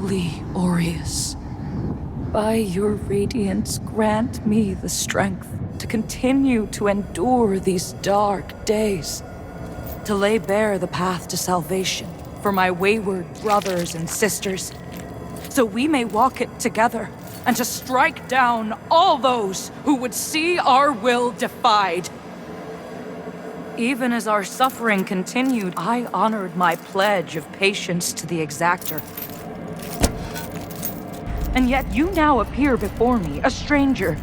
Holy Aureus, by your radiance grant me the strength to continue to endure these dark days, to lay bare the path to salvation for my wayward brothers and sisters, so we may walk it together, and to strike down all those who would see our will defied. Even as our suffering continued, I honored my pledge of patience to the Exactor. And yet you now appear before me, a stranger,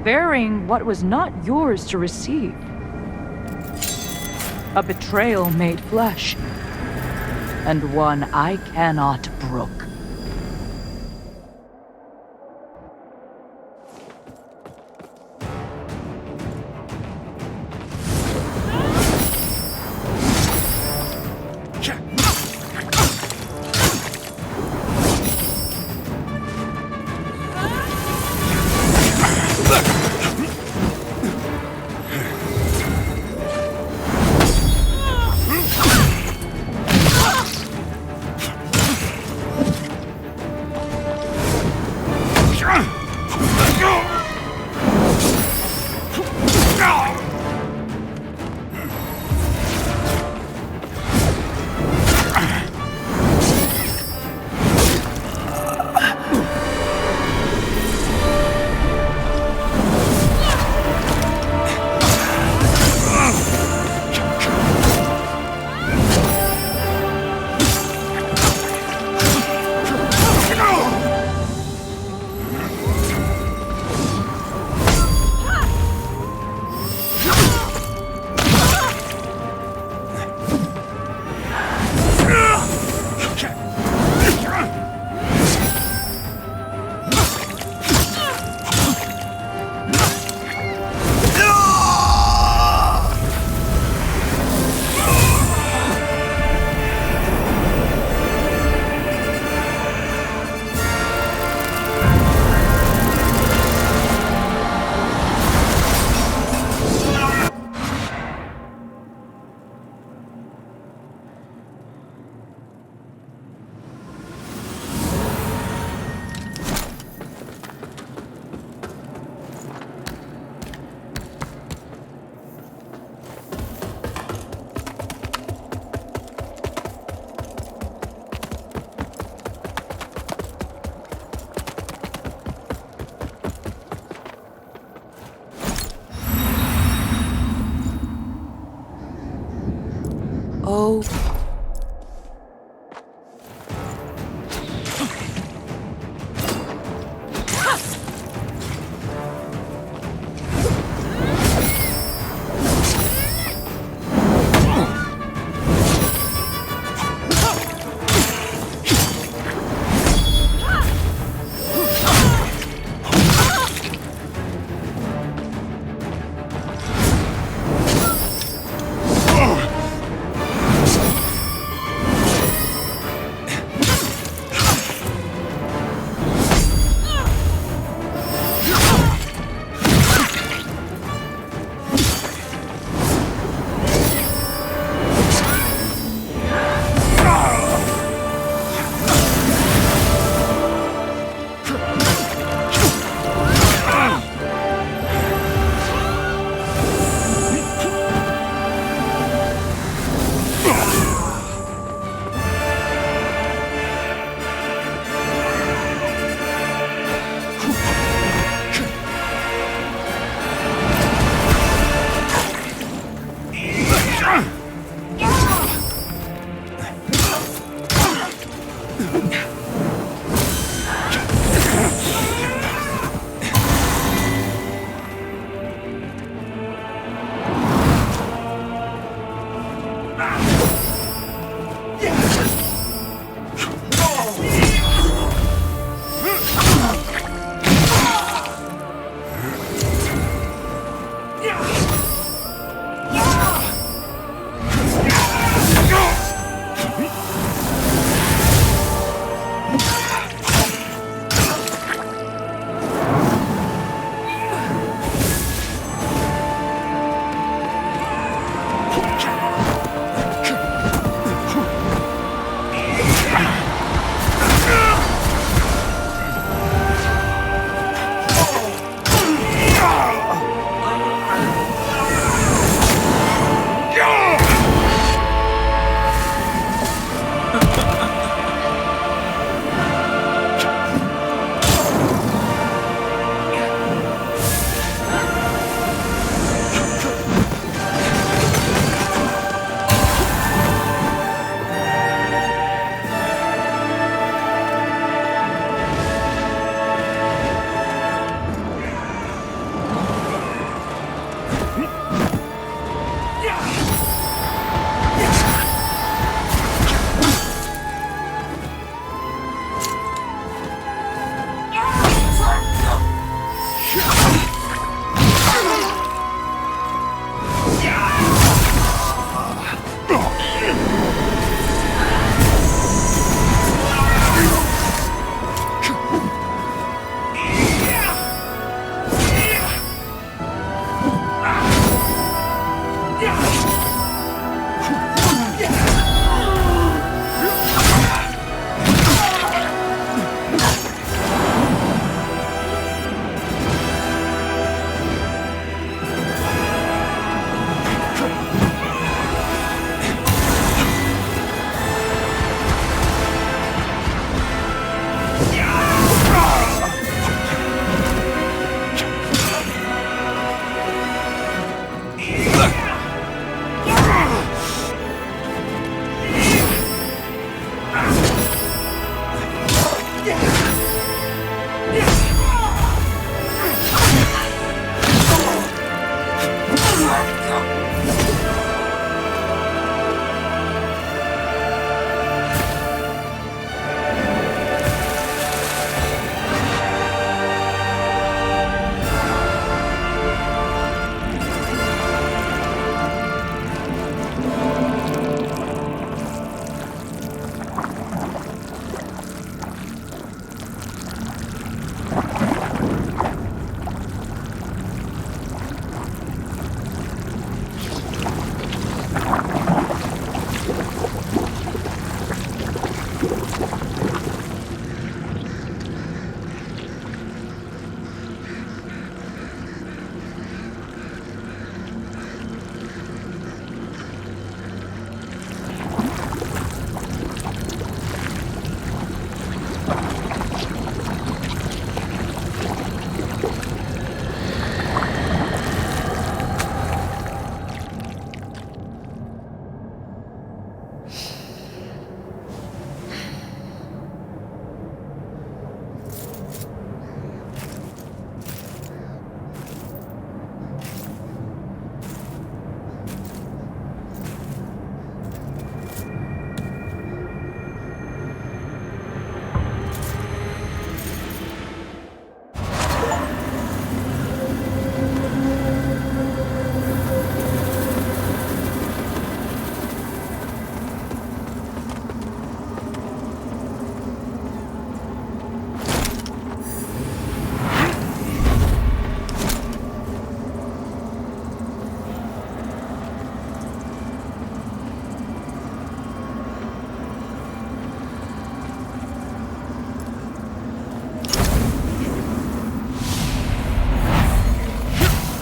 bearing what was not yours to receive. A betrayal made flesh, and one I cannot brook.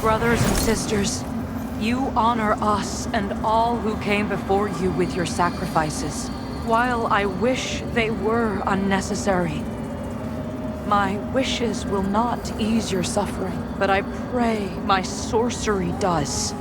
Brothers and sisters, you honor us and all who came before you with your sacrifices. While I wish they were unnecessary, my wishes will not ease your suffering, but I pray my sorcery does.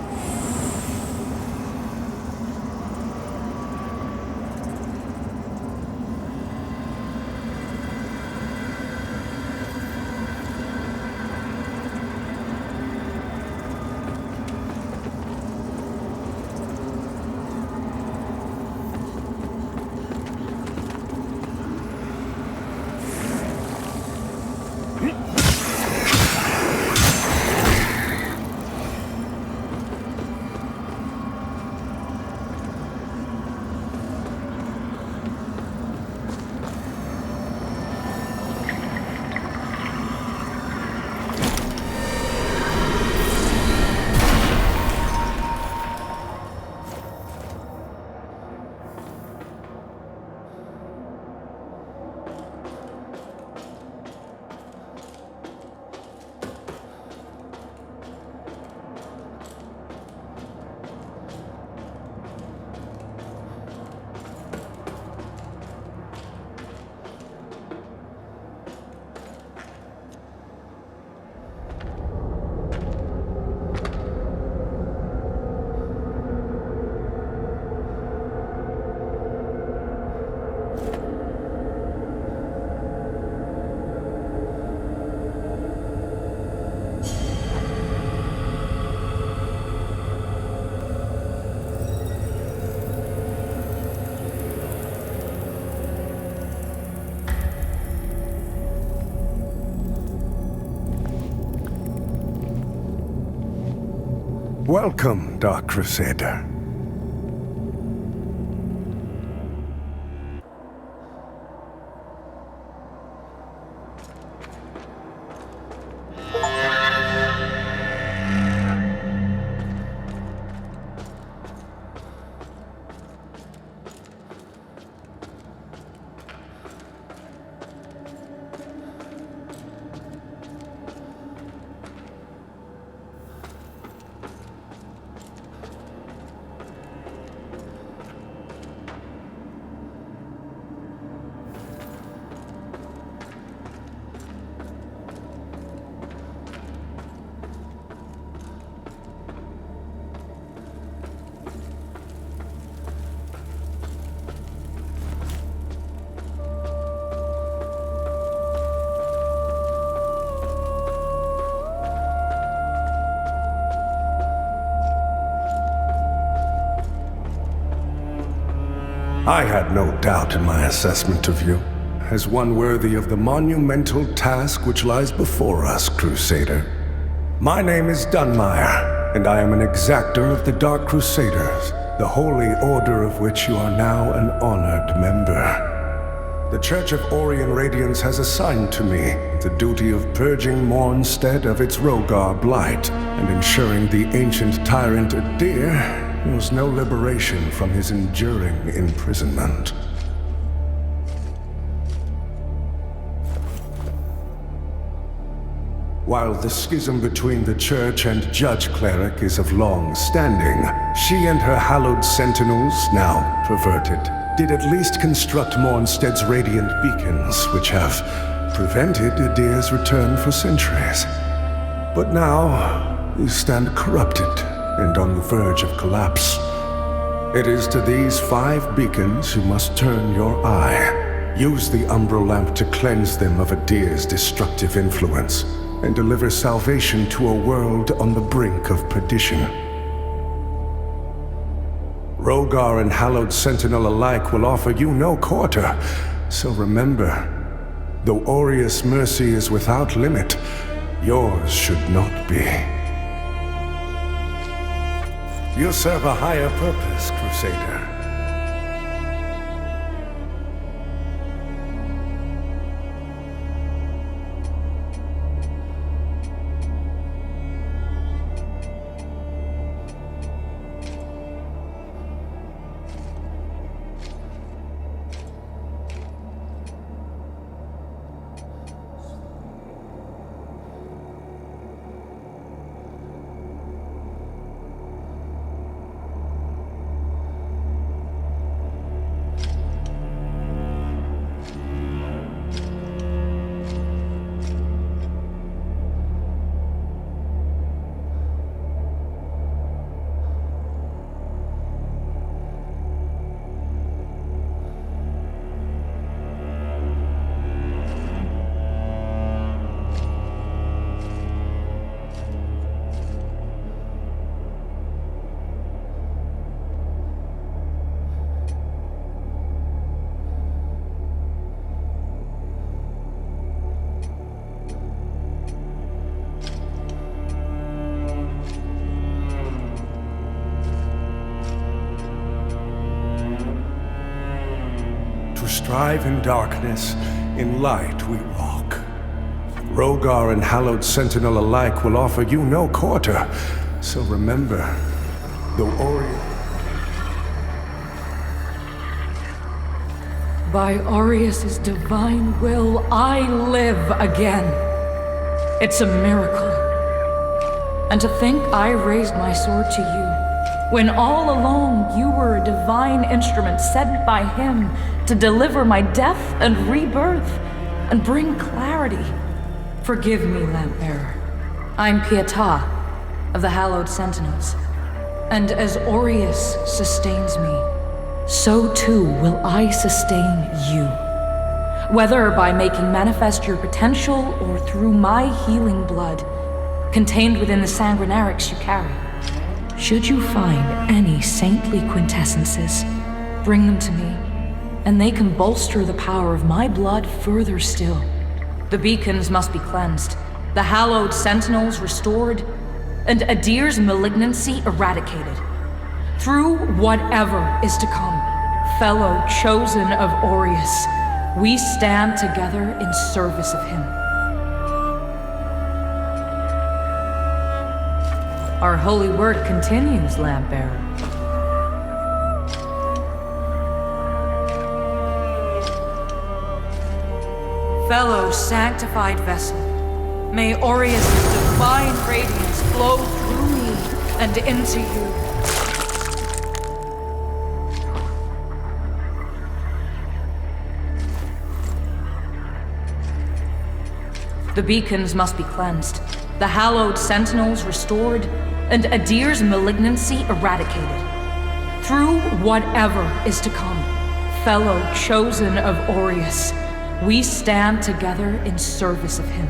Welcome, Dark Crusader. I had no doubt in my assessment of you, as one worthy of the monumental task which lies before us, Crusader. My name is Dunmire, and I am an Exactor of the Dark Crusaders, the holy order of which you are now an honored member. The Church of Orient Radiance has assigned to me the duty of purging Mornstead of its Rogar blight, and ensuring the ancient tyrant Adir knows no liberation from his enduring imprisonment. While the schism between the Church and Judge Cleric is of long standing, she and her hallowed sentinels, now perverted, did at least construct Mornstead's radiant beacons, which have prevented Adir's return for centuries. But now, you stand corrupted and on the verge of collapse. It is to these 5 beacons you must turn your eye. Use the Umbral Lamp to cleanse them of Adir's destructive influence, and deliver salvation to a world on the brink of perdition. Rogar and Hallowed Sentinel alike will offer you no quarter, so remember, though Aureus' mercy is without limit, yours should not be. You serve a higher purpose, Crusader. strive in darkness, in light we walk. Rogar and Hallowed Sentinel alike will offer you no quarter, so remember, though By Aureus' divine will, I live again. It's a miracle. And to think I raised my sword to you, when all along you were a divine instrument sent by him to deliver my death and rebirth and bring clarity. Forgive me, Lampbearer. I'm Pieta of the Hallowed Sentinels. And as Aureus sustains me, so too will I sustain you. Whether by making manifest your potential or through my healing blood, contained within the sanguinarics you carry. Should you find any saintly quintessences, bring them to me, and they can bolster the power of my blood further still. The beacons must be cleansed, the Hallowed Sentinels restored, and Adir's malignancy eradicated. Through whatever is to come, fellow chosen of Aureus, we stand together in service of him. Our holy word continues, Lampbearer. Fellow sanctified vessel, may Aureus' divine radiance flow through me and into you. The beacons must be cleansed, the Hallowed Sentinels restored, and Adir's malignancy eradicated. Through whatever is to come, fellow chosen of Aureus, we stand together in service of him.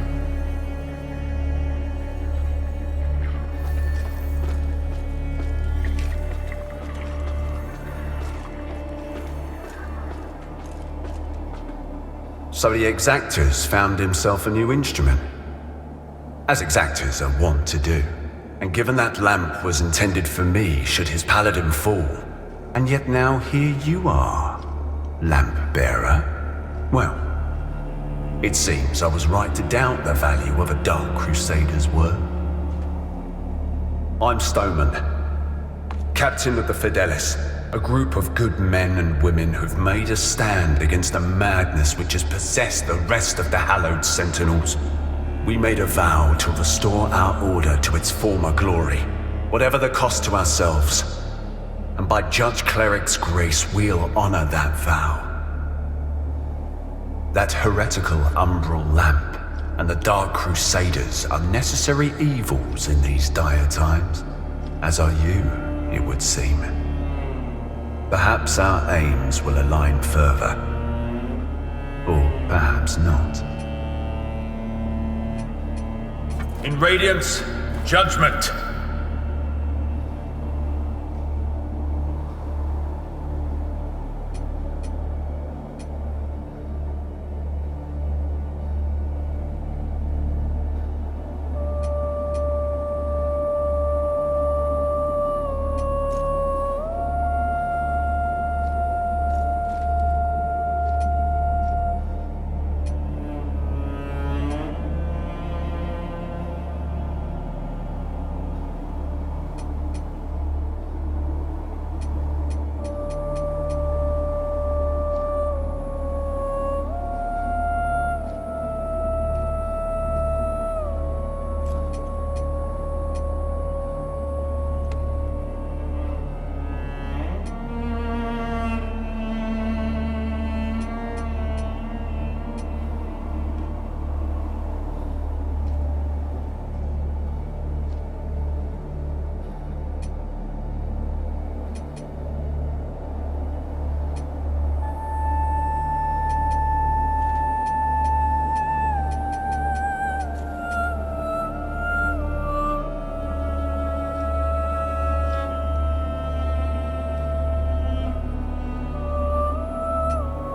So the Exactor's found himself a new instrument, as Exactors are wont to do. And given that lamp was intended for me should his paladin fall, and yet now here you are, lamp bearer. Well, it seems I was right to doubt the value of a Dark Crusader's word. I'm Stomaw, captain of the Fidelis, a group of good men and women who've made a stand against the madness which has possessed the rest of the Hallowed Sentinels. We made a vow to restore our order to its former glory, whatever the cost to ourselves. And by Judge Cleric's grace, we'll honor that vow. That heretical umbral lamp and the Dark Crusaders are necessary evils in these dire times, as are you, it would seem. Perhaps our aims will align further, or perhaps not. In Radiance, judgment.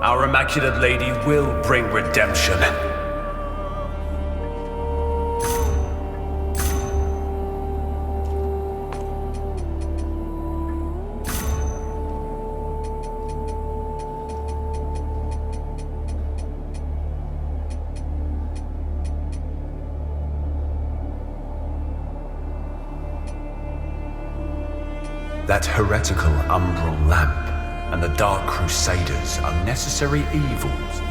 Our Immaculate Lady will bring redemption. That heretical umbral lamp and the Dark Crusaders are necessary evils.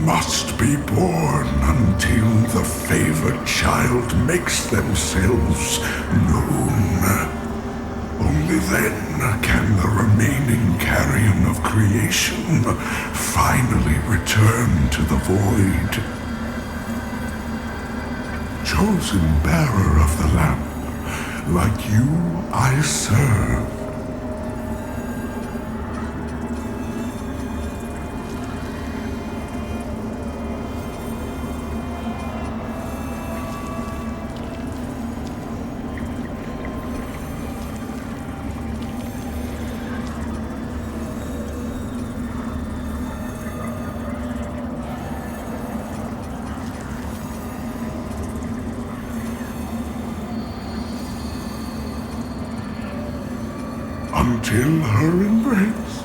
Must be born until the favored child makes themselves known. Only then can the remaining carrion of creation finally return to the void. Chosen bearer of the lamp, like you I serve. Until her embrace.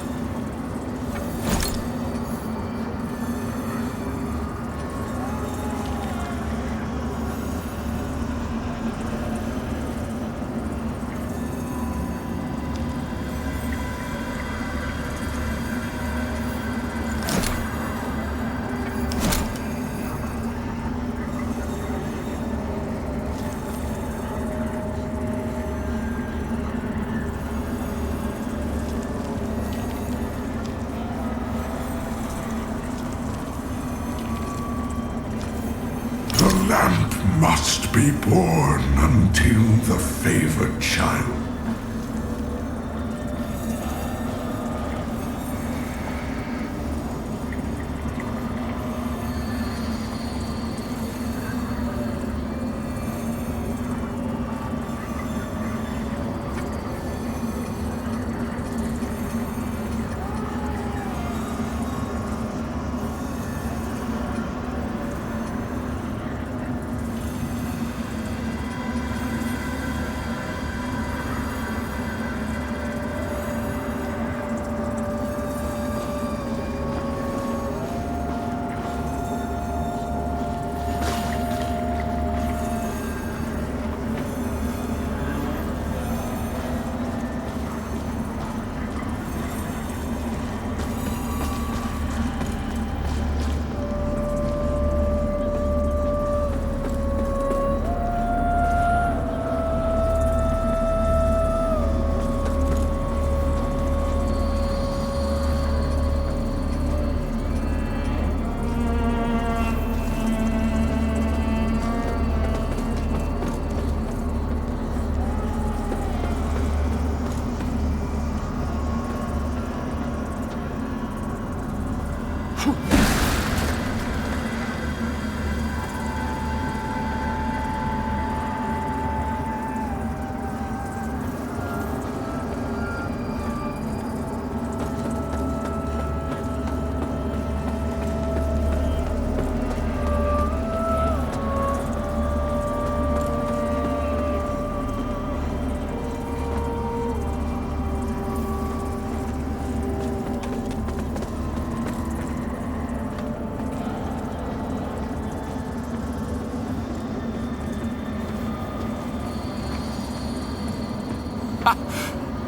The lamp must be born until the favored child.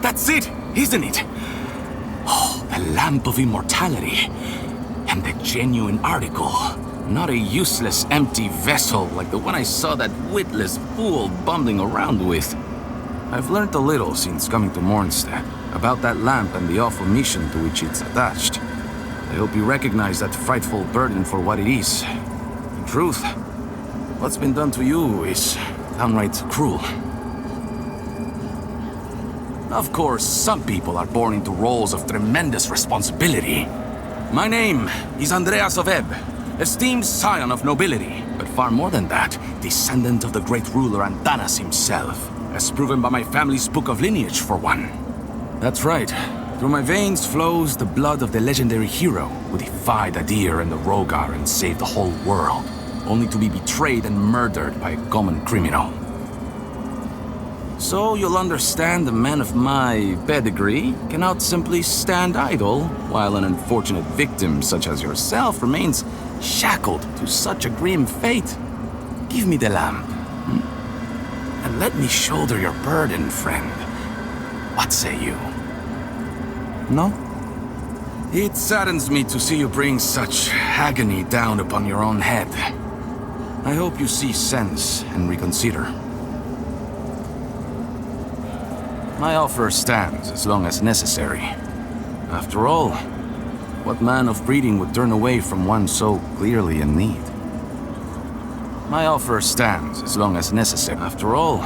That's it, isn't it? Oh, the Lamp of Immortality. And the genuine article. Not a useless, empty vessel like the one I saw that witless fool bumbling around with. I've learned a little since coming to Mornstead about that lamp and the awful mission to which it's attached. I hope you recognize that frightful burden for what it is. In truth, what's been done to you is downright cruel. Of course, some people are born into roles of tremendous responsibility. My name is Andreas of Ebb, esteemed scion of nobility, but far more than that, descendant of the great ruler Antanas himself, as proven by my family's book of lineage, for one. That's right. Through my veins flows the blood of the legendary hero who defied Adir and the Rogar and saved the whole world, only to be betrayed and murdered by a common criminal. So you'll understand a man of my pedigree cannot simply stand idle while an unfortunate victim such as yourself remains shackled to such a grim fate. Give me the lamp, and let me shoulder your burden, friend. What say you? No? It saddens me to see you bring such agony down upon your own head. I hope you see sense and reconsider. My offer stands as long as necessary. After all, what man of breeding would turn away from one so clearly in need? My offer stands as long as necessary. After all,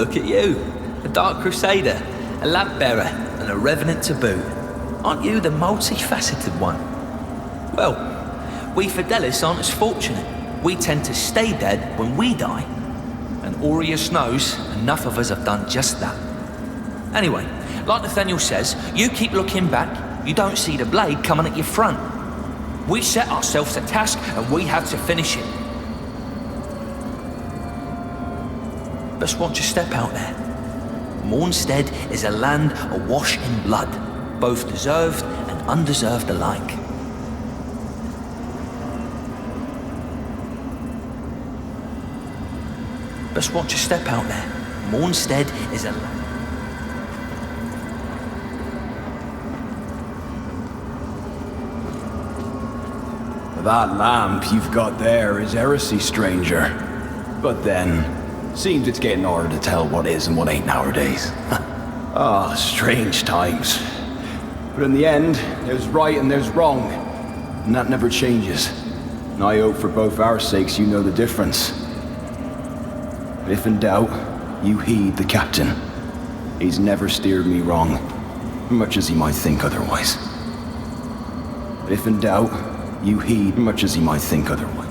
Look at you. A Dark Crusader, a Lamp Bearer, and a Revenant to boot. Aren't you the multifaceted one? Well, we Fidelis aren't as fortunate. We tend to stay dead when we die. And Aureus knows enough of us have done just that. Anyway, like Nathaniel says, you keep looking back, you don't see the blade coming at your front. We set ourselves a task and we have to finish it. Best watch your step out there. Mornstead is a land awash in blood, both deserved and undeserved alike. Best watch your step out there. Mornstead is a land. That lamp you've got there is heresy, stranger. But then, seems it's getting harder to tell what is and what ain't nowadays. Ah, strange times. But in the end, there's right and there's wrong. And that never changes. And I hope for both our sakes you know the difference. But if in doubt, you heed the captain. He's never steered me wrong, much as he might think otherwise. But if in doubt, you heed much as he might think otherwise.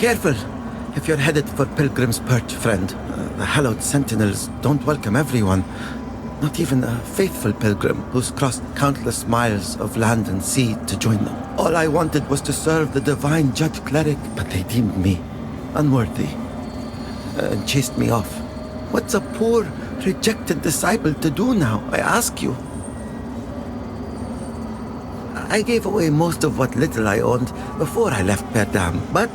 Careful, if you're headed for Pilgrim's Perch, friend. The hallowed sentinels don't welcome everyone. Not even a faithful pilgrim who's crossed countless miles of land and sea to join them. All I wanted was to serve the divine judge cleric, but they deemed me unworthy. and chased me off. What's a poor, rejected disciple to do now, I ask you? I gave away most of what little I owned before I left Perdam, but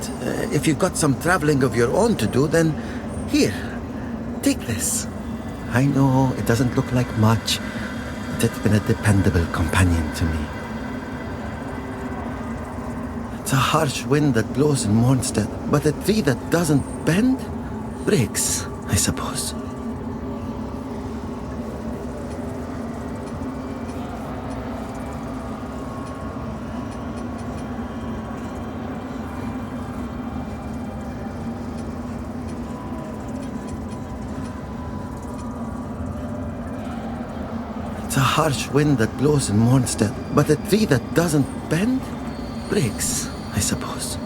if you've got some traveling of your own to do, then here, take this. I know it doesn't look like much, but it's been a dependable companion to me. It's a harsh wind that blows in Mornstead, but a tree that doesn't bend breaks, I suppose. It's a harsh wind that blows in Mornstead, but a tree that doesn't bend breaks, I suppose.